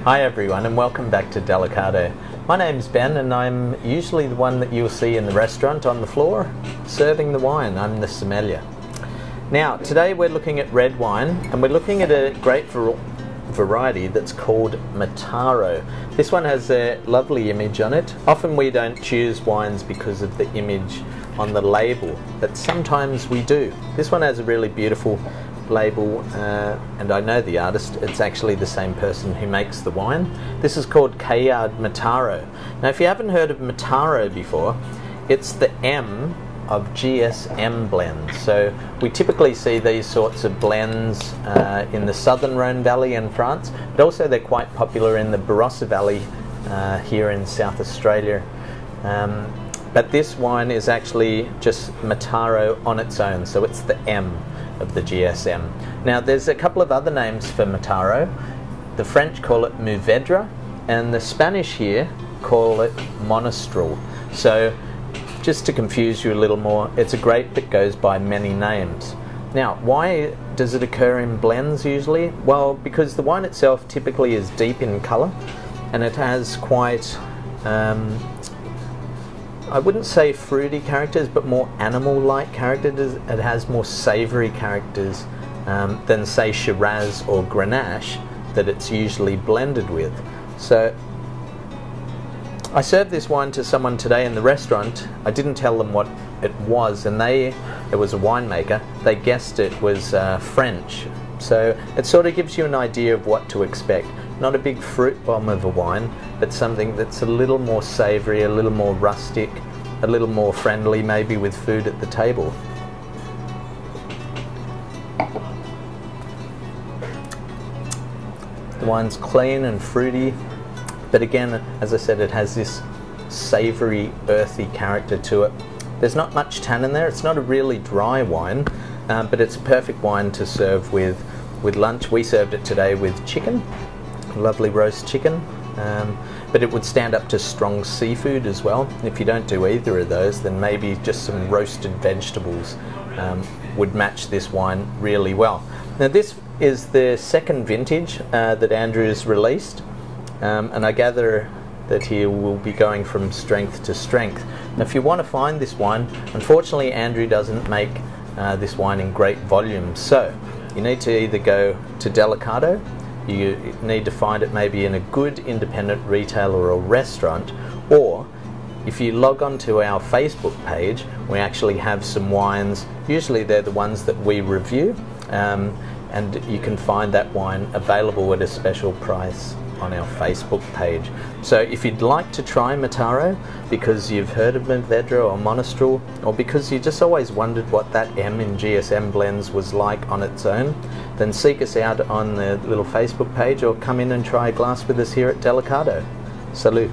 Hi everyone and welcome back to Delicado. My name's Ben and I'm usually the one that you'll see in the restaurant on the floor serving the wine. I'm the sommelier. Now today we're looking at red wine and we're looking at a great variety that's called Mataro. This one has a lovely image on it. Often we don't choose wines because of the image on the label, but sometimes we do. This one has a really beautiful label and I know the artist. It's actually the same person who makes the wine. This is called Callard Mataro. Now if you haven't heard of Mataro before, it's the M of GSM blends. So we typically see these sorts of blends in the southern Rhone Valley in France, but also they're quite popular in the Barossa Valley here in South Australia. But this wine is actually just Mataro on its own, so it's the M of the GSM. Now there's a couple of other names for Mataro. The French call it Mourvedre and the Spanish here call it Monastrell. So just to confuse you a little more, it's a grape that goes by many names. Now why does it occur in blends usually? Well, because the wine itself typically is deep in colour and it has quite I wouldn't say fruity characters, but more animal-like characters. It has more savoury characters than say Shiraz or Grenache that it's usually blended with. So I served this wine to someone today in the restaurant. I didn't tell them what it was, and it was a winemaker. They guessed it was French. So it sort of gives you an idea of what to expect. Not a big fruit bomb of a wine, but something that's a little more savoury, a little more rustic, a little more friendly maybe with food at the table. The wine's clean and fruity, but again, as I said, it has this savoury, earthy character to it. There's not much tannin there. It's not a really dry wine, but it's a perfect wine to serve with lunch. We served it today with chicken. Lovely roast chicken, but it would stand up to strong seafood as well. If you don't do either of those, then maybe just some roasted vegetables would match this wine really well. Now this is the second vintage that Andrew's released, and I gather that he will be going from strength to strength. Now if you want to find this wine, unfortunately Andrew doesn't make this wine in great volumes, so you need to either go to Delicado. You need to find it maybe in a good independent retailer or restaurant, or if you log on to our Facebook page, we actually have some wines. Usually they're the ones that we review, and you can find that wine available at a special price on our Facebook page. So if you'd like to try Mataro because you've heard of Mourvedre or Monastrell, or because you just always wondered what that M in GSM blends was like on its own, then seek us out on the little Facebook page or come in and try a glass with us here at Delicado. Salut.